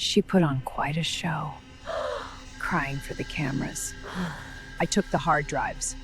She put on quite a show, crying for the cameras. I took the hard drives.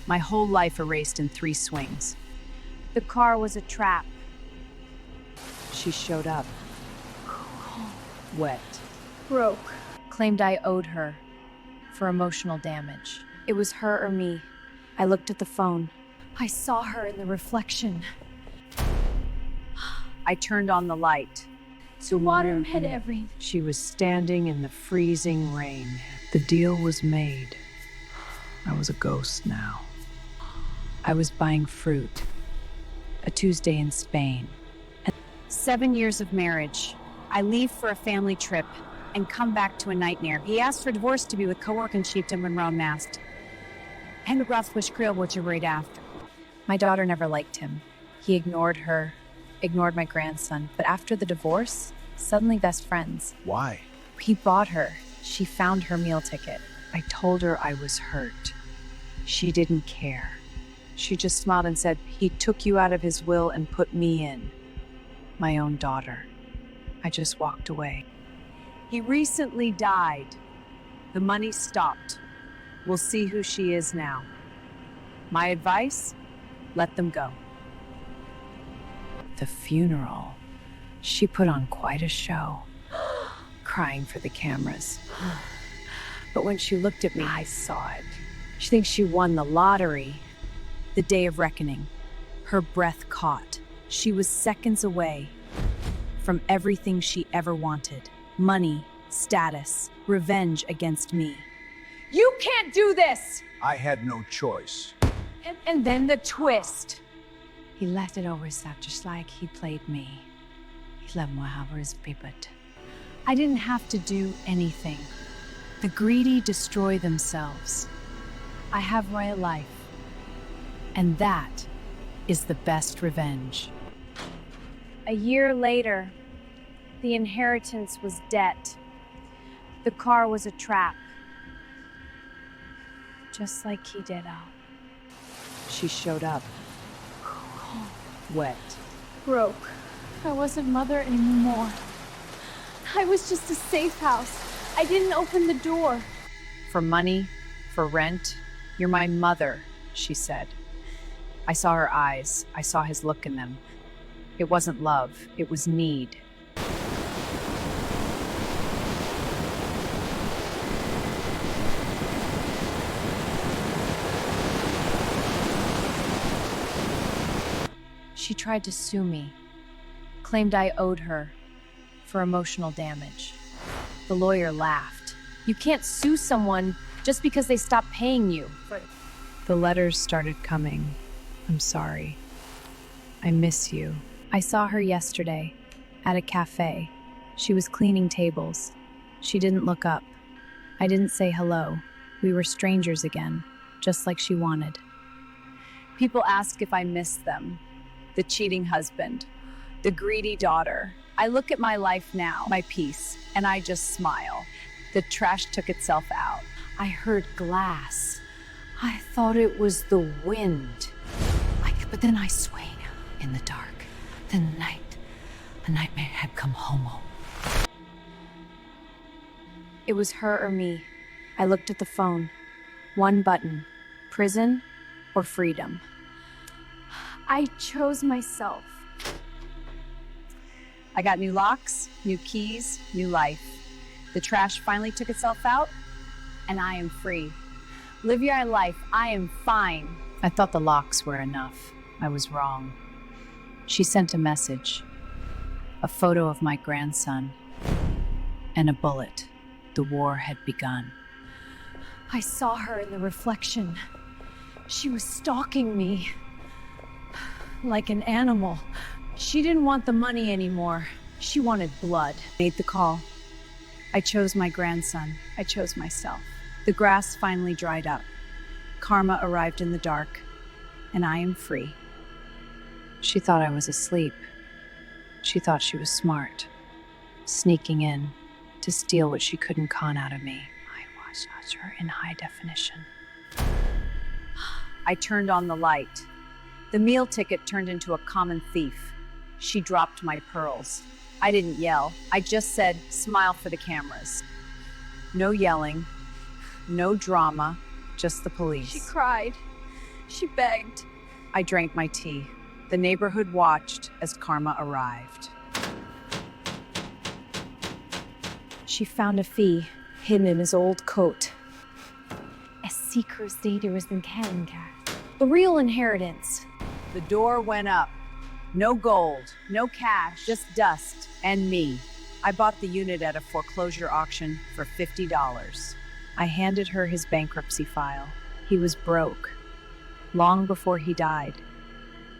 My whole life erased in 3 swings. The car was a trap. She showed up, wet, Broke. claimed I owed her for emotional damage. It was her or me. I looked at the phone. I saw her in the reflection. I turned on the light. The water had everything. She was standing in the freezing rain. The deal was made. I was a ghost now. I was buying fruit. A Tuesday in Spain. 7 years of marriage. I leave for a family trip and come back to a nightmare. He asked for divorce to be with co-work in Sheepton when Ron masked. En de graf was kriel wat je read after. My daughter never liked him. He ignored her, ignored my grandson. But after the divorce, suddenly best friends. Why? He bought her. She found her meal ticket. I told her I was hurt. She didn't care. She just smiled and said, he took you out of his will and put me in. My own daughter. I just walked away. He recently died. The money stopped. We'll see who she is now. My advice? Let them go. The funeral. She put on quite a show, crying for the cameras. But when she looked at me, I saw it. She thinks she won the lottery. The day of reckoning. Her breath caught. She was seconds away from everything she ever wanted. Money, status, revenge against me. You can't do this! I had no choice. And then the twist. He let it over his just like he played me. He let me have his puppet. I didn't have to do anything. The greedy destroy themselves. I have royal life. And that is the best revenge. A year later, the inheritance was debt. The car was a trap. Just like he did out. She showed up, wet. Broke. I wasn't mother anymore. I was just a safe house. I didn't open the door. For money, for rent, you're my mother, she said. I saw her eyes. I saw his look in them. It wasn't love, it was need. She tried to sue me, claimed I owed her for emotional damage. The lawyer laughed. You can't sue someone just because they stop paying you. The letters started coming. I'm sorry. I miss you. I saw her yesterday at a cafe. She was cleaning tables. She didn't look up. I didn't say hello. We were strangers again, just like she wanted. People ask if I miss them. The cheating husband, the greedy daughter. I look at my life now, my peace, and I just smile. The trash took itself out. I heard glass. I thought it was the wind. But then I swayed in the dark. The nightmare had come home. It was her or me. I looked at the phone. One button. Prison or freedom. I chose myself. I got new locks, new keys, new life. The trash finally took itself out, and I am free. Live your life, I am fine. I thought the locks were enough. I was wrong. She sent a message, a photo of my grandson, and a bullet. The war had begun. I saw her in the reflection. She was stalking me. Like an animal. She didn't want the money anymore. She wanted blood. Made the call. I chose my grandson. I chose myself. The grass finally dried up. Karma arrived in the dark, and I am free. She thought I was asleep. She thought she was smart, sneaking in to steal what she couldn't con out of me. I watched her in high definition. I turned on the light. The meal ticket turned into a common thief. She dropped my pearls. I didn't yell. I just said, smile for the cameras. No yelling, no drama, just the police. She cried. She begged. I drank my tea. The neighborhood watched as karma arrived. She found a fee hidden in his old coat. A secret data was in Canada. The real inheritance. The door went up. No gold, no cash, just dust and me. I bought the unit at a foreclosure auction for $50. I handed her his bankruptcy file. He was broke. Long before he died.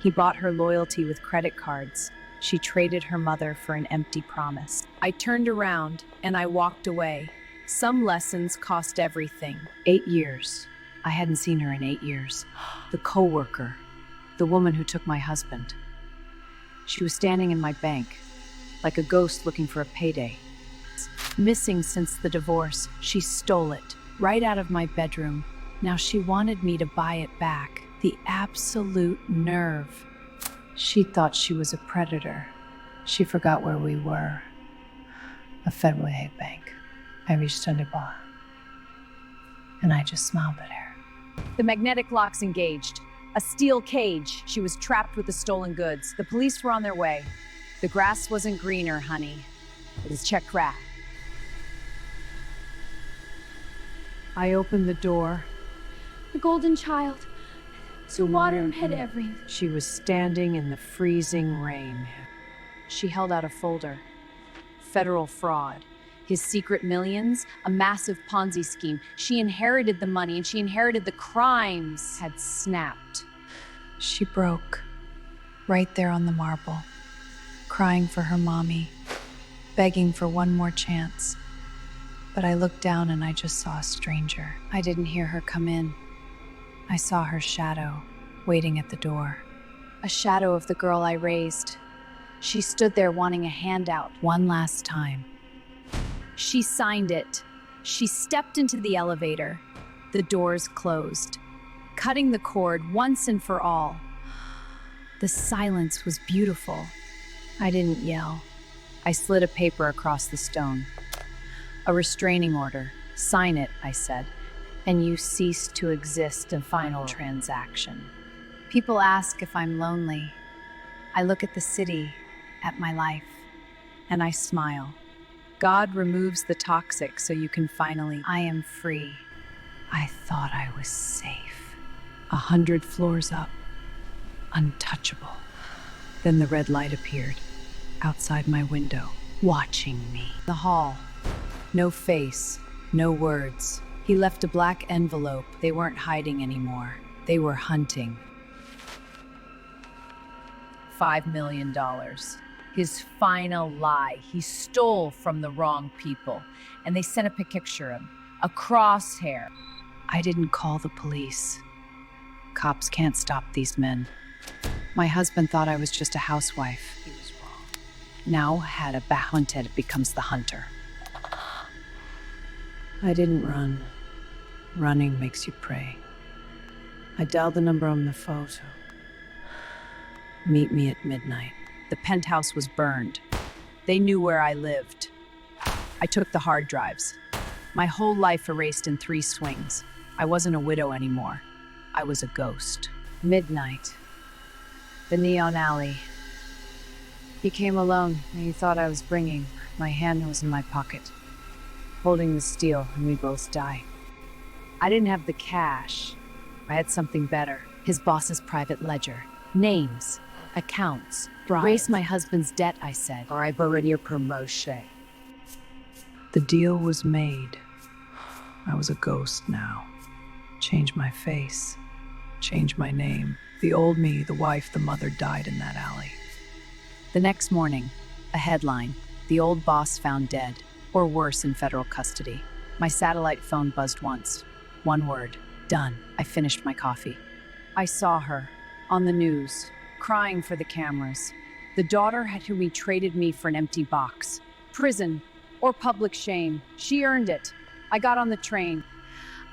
He bought her loyalty with credit cards. She traded her mother for an empty promise. I turned around and I walked away. Some lessons cost everything. 8 years. I hadn't seen her in 8 years. The coworker, the woman who took my husband. She was standing in my bank, like a ghost looking for a payday. Missing since the divorce, she stole it right out of my bedroom. Now she wanted me to buy it back. The absolute nerve. She thought she was a predator. She forgot where we were. A Federal bank. I reached under bar, and I just smiled at her. The magnetic locks engaged. A steel cage. She was trapped with the stolen goods. The police were on their way. The grass wasn't greener, honey. It was checkmate. I opened the door. The golden child. To water and had everything. She was standing in the freezing rain. She held out a folder. Federal fraud. His secret millions, a massive Ponzi scheme. She inherited the money and she inherited the crimes. Had snapped. She broke. Right there on the marble. Crying for her mommy. Begging for one more chance. But I looked down and I just saw a stranger. I didn't hear her come in. I saw her shadow, waiting at the door. A shadow of the girl I raised. She stood there wanting a handout one last time. She signed it. She stepped into the elevator. The doors closed, cutting the cord once and for all. The silence was beautiful. I didn't yell. I slid a paper across the stone. A restraining order. Sign it, I said, and you cease to exist in final transaction. People ask if I'm lonely. I look at the city, at my life, and I smile. God removes the toxic so you can finally, I am free. I thought I was safe. 100 floors up, untouchable. Then the red light appeared, outside my window, watching me. The hall, no face, no words. He left a black envelope. They weren't hiding anymore. They were hunting. $5 million. His final lie. He stole from the wrong people. And they sent a picture of him. A crosshair. I didn't call the police. Cops can't stop these men. My husband thought I was just a housewife. He was wrong. Now had a hunted becomes the hunter. I didn't run. Running makes you pray. I dialed the number on the photo. Meet me at midnight. The penthouse was burned. They knew where I lived. I took the hard drives. My whole life erased in 3 swings. I wasn't a widow anymore. I was a ghost. Midnight. The neon alley. He came alone, and he thought I was bringing. My hand was in my pocket, holding the steel, and we both died. I didn't have the cash. I had something better. His boss's private ledger. Names. Accounts. Raise my husband's debt, I said, or I burn your promotion. The deal was made. I was a ghost now. Change my face. Change my name. The old me, the wife, the mother died in that alley. The next morning, a headline. The old boss found dead, or worse, in federal custody. My satellite phone buzzed once. One word. Done. I finished my coffee. I saw her on the news, crying for the cameras. The daughter who traded me for an empty box. Prison or public shame. She earned it. I got on the train.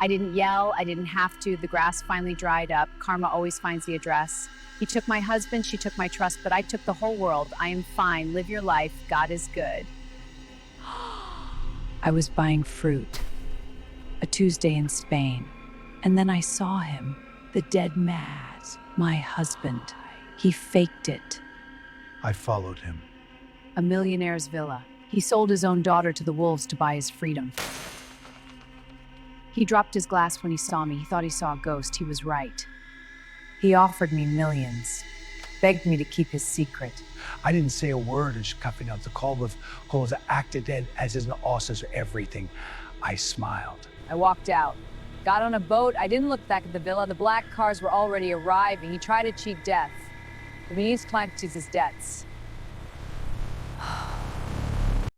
I didn't yell, I didn't have to. The grass finally dried up. Karma always finds the address. He took my husband, she took my trust, but I took the whole world. I am fine. Live your life. God is good. I was buying fruit. A Tuesday in Spain. And then I saw him, the dead mad, my husband. He faked it. I followed him. A millionaire's villa. He sold his own daughter to the wolves to buy his freedom. He dropped his glass when he saw me. He thought he saw a ghost. He was right. He offered me millions, begged me to keep his secret. I didn't say a word as cuffing out the call was acted as an osses everything. I smiled. I walked out, got on a boat. I didn't look back at the villa. The black cars were already arriving. He tried to cheat death. The Venus climbed to his debts.